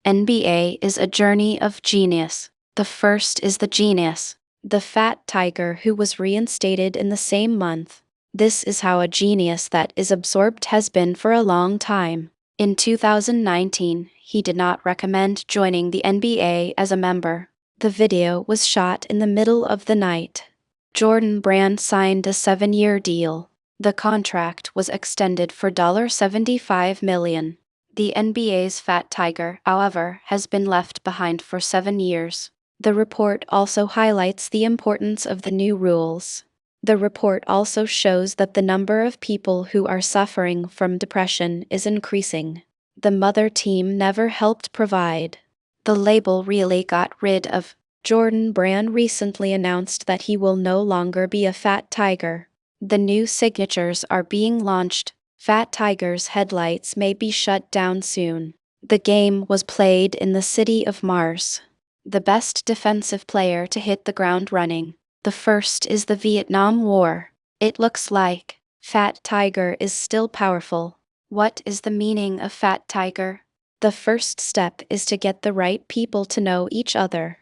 NBA is a journey of genius. The first is the genius, the fat tiger who was reinstated in the same month. This is how a genius that is absorbed has been for a long time. In 2019, he did not recommend joining the NBA as a member. The video was shot in the middle of the night. Jordan Brand signed a 7-year deal. The contract was extended for $75 million. The NBA's fat tiger, however, has been left behind for 7 years. The report also highlights the importance of the new rules. The report also shows that the number of people who are suffering from depression is increasing. The mother team never helped provide. The label really got rid of. Jordan Brand recently announced that he will no longer be a fat tiger. The new signatures are being launched. Fat Tiger's headlights may be shut down soon. The game was played in the city of Mars. The best defensive player to hit the ground running. The first is the Vietnam War. It looks like Fat Tiger is still powerful. What is the meaning of Fat Tiger? The first step is to get the right people to know each other.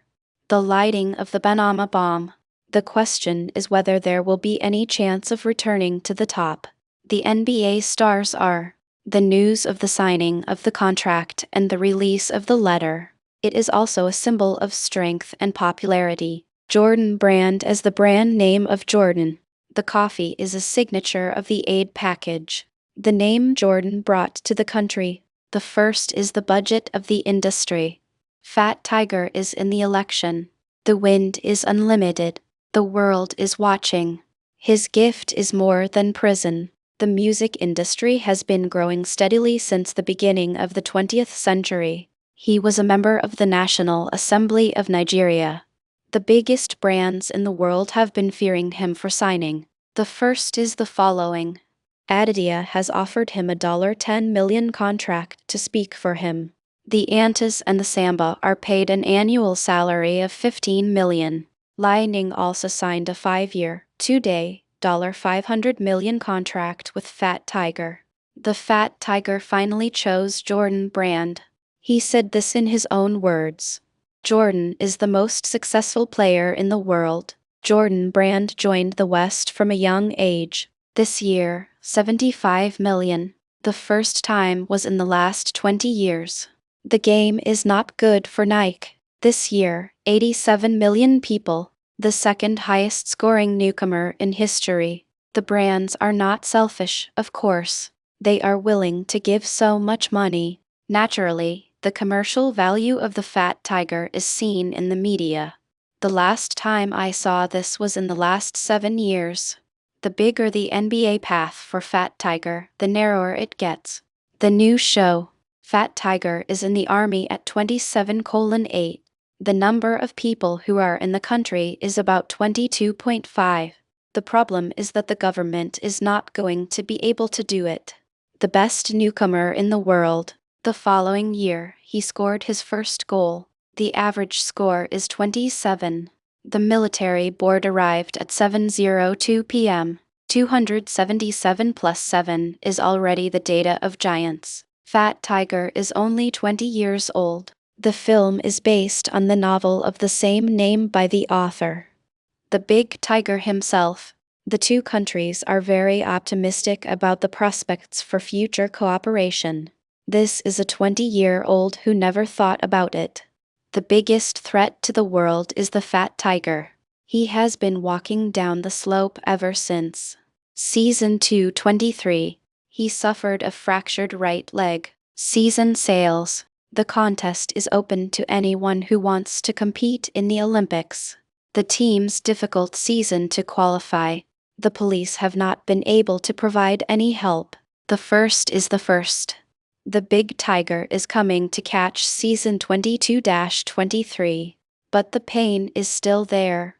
The lighting of the banana bomb. The question is whether there will be any chance of returning to the top. The NBA stars are. The news of the signing of the contract and the release of the letter. It is also a symbol of strength and popularity. Jordan Brand as the brand name of Jordan. The coffee is a signature of the aid package. The name Jordan brought to the country. The first is the budget of the industry. Fat Tiger is in the election. The wind is unlimited. The world is watching. His gift is more than prison. The music industry has been growing steadily since the beginning of the 20th century. He was a member of the National Assembly of Nigeria. The biggest brands in the world have been fearing him for signing. The first is the following. Adidas has offered him a $10 million contract to speak for him. The Antas and the Samba are paid an annual salary of $15 million. Lining also signed a 5-year, 2-day, $500 million contract with Fat Tiger. The Fat Tiger finally chose Jordan Brand. He said this in his own words. Jordan is the most successful player in the world. Jordan Brand joined the West from a young age. This year, $75 million. The first time was in the last 20 years. The game is not good for Nike. This year, 87 million people, the second highest scoring newcomer in history. The brands are not selfish, of course. They are willing to give so much money. Naturally, the commercial value of the Fat Tiger is seen in the media. The last time I saw this was in the last 7 years. The bigger the NBA path for Fat Tiger, the narrower it gets. The new show. Fat Tiger is in the army at 27:8. The number of people who are in the country is about 22.5. The problem is that the government is not going to be able to do it. The best newcomer in the world. The following year, he scored his first goal. The average score is 27. The military board arrived at 7:02 p.m. 277 plus 7 is already the data of giants. Fat Tiger is only 20 years old. The film is based on the novel of the same name by the author. The Big Tiger himself. The two countries are very optimistic about the prospects for future cooperation. This is a 20-year-old who never thought about it. The biggest threat to the world is the Fat Tiger. He has been walking down the slope ever since. Season 2:23. He suffered a fractured right leg. Season sales. The contest is open to anyone who wants to compete in the Olympics. The team's difficult season to qualify. The police have not been able to provide any help. The first is the first. The Big Tiger is coming to catch season 22-23. But the pain is still there.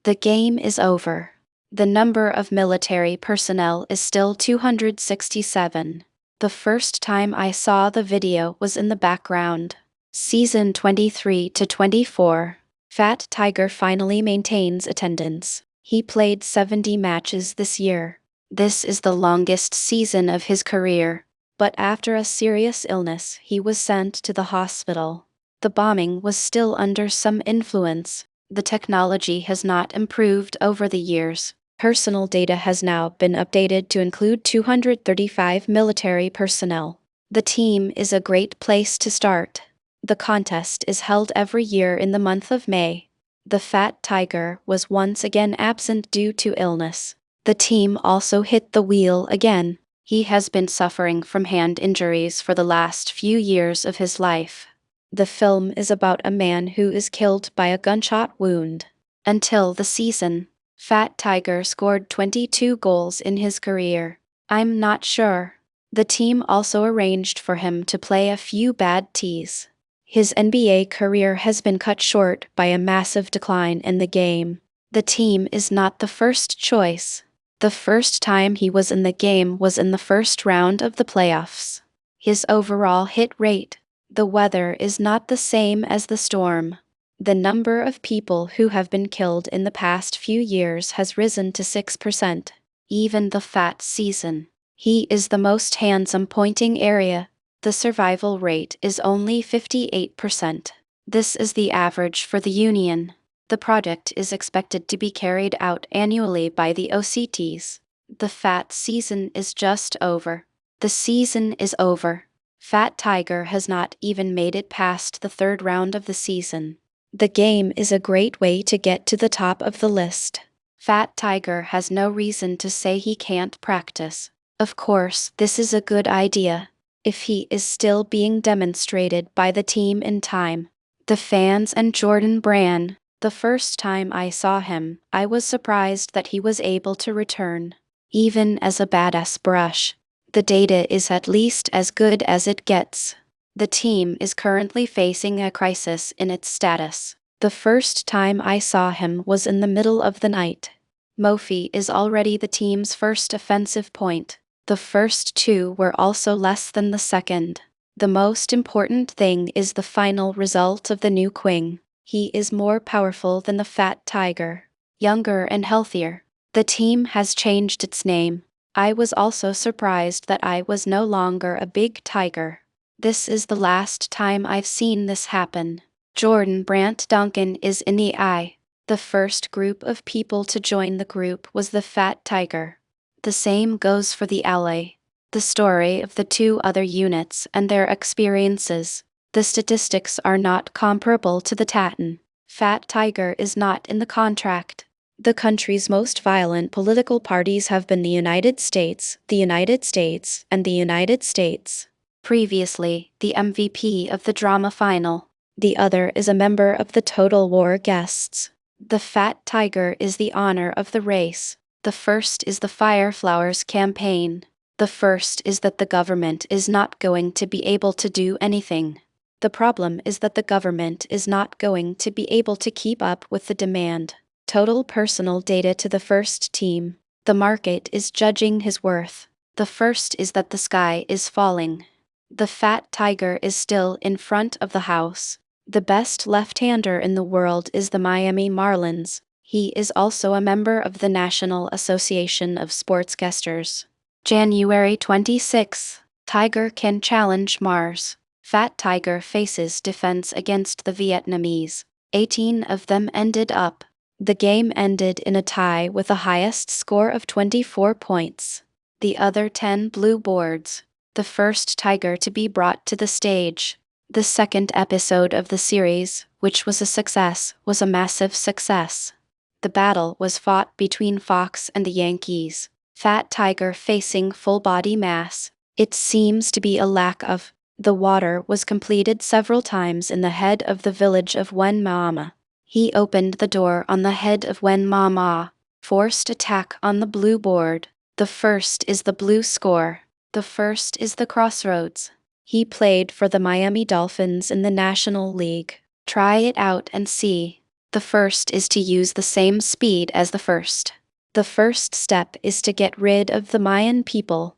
The game is over. The number of military personnel is still 267. The first time I saw the video was in the background. Season 23-24. Fat Tiger finally maintains attendance. He played 70 matches this year. This is the longest season of his career. But after a serious illness, he was sent to the hospital. The bombing was still under some influence. The technology has not improved over the years. Personal data has now been updated to include 235 military personnel. The team is a great place to start. The contest is held every year in the month of May. The Fat Tiger was once again absent due to illness. The team also hit the wheel again. He has been suffering from hand injuries for the last few years of his life. The film is about a man who is killed by a gunshot wound. Until the season, Fat Tiger scored 22 goals in his career. I'm not sure. The team also arranged for him to play a few bad tees. His NBA career has been cut short by a massive decline in the game. The team is not the first choice. The first time he was in the game was in the first round of the playoffs. His overall hit rate. The weather is not the same as the storm. The number of people who have been killed in the past few years has risen to 6%. Even the fat season. He is the most handsome pointing area. The survival rate is only 58%. This is the average for the Union. The project is expected to be carried out annually by the OCTs. The fat season is just over. The season is over. Fat Tiger has not even made it past the third round of the season. The game is a great way to get to the top of the list. Fat Tiger has no reason to say he can't practice. Of course, this is a good idea. If he is still being demonstrated by the team in time. The fans and Jordan Brand. The first time I saw him, I was surprised that he was able to return. Even as a badass brush. The data is at least as good as it gets. The team is currently facing a crisis in its status. The first time I saw him was in the middle of the night. Mofi is already the team's first offensive point. The first two were also less than the second. The most important thing is the final result of the new Queen. He is more powerful than the Fat Tiger. Younger and healthier. The team has changed its name. I was also surprised that I was no longer a big tiger. This is the last time I've seen this happen. Jordan Brant Duncan is in the eye. The first group of people to join the group was the Fat Tiger. The same goes for the ally. The story of the two other units and their experiences. The statistics are not comparable to the Titan. Fat Tiger is not in the contract. The country's most violent political parties have been the United States, and the United States. Previously, the MVP of the drama final. The other is a member of the Total War guests. The Fat Tiger is the honor of the race. The first is the Fire Flowers campaign. The first is that the government is not going to be able to do anything. The problem is that the government is not going to be able to keep up with the demand. Total personal data to the first team. The market is judging his worth. The first is that the sky is falling. The Fat Tiger is still in front of the house. The best left-hander in the world is the Miami Marlins. He is also a member of the National Association of Sportscasters. January 26. Tiger can challenge Mars. Fat Tiger faces defense against the Vietnamese. 18 of them ended up. The game ended in a tie with the highest score of 24 points. The other 10 blue boards. The first tiger to be brought to the stage. The second episode of the series, which was a success, was a massive success. The battle was fought between Fox and the Yankees. Fat Tiger facing full body mass. It seems to be a lack of. The water was completed several times in the head of the village of Wen Mama. He opened the door on the head of Wen Mama. Forced attack on the blue board. The first is the blue score. The first is the crossroads. He played for the Miami Dolphins in the National League. Try it out and see. The first is to use the same speed as the first. The first step is to get rid of the Mayan people.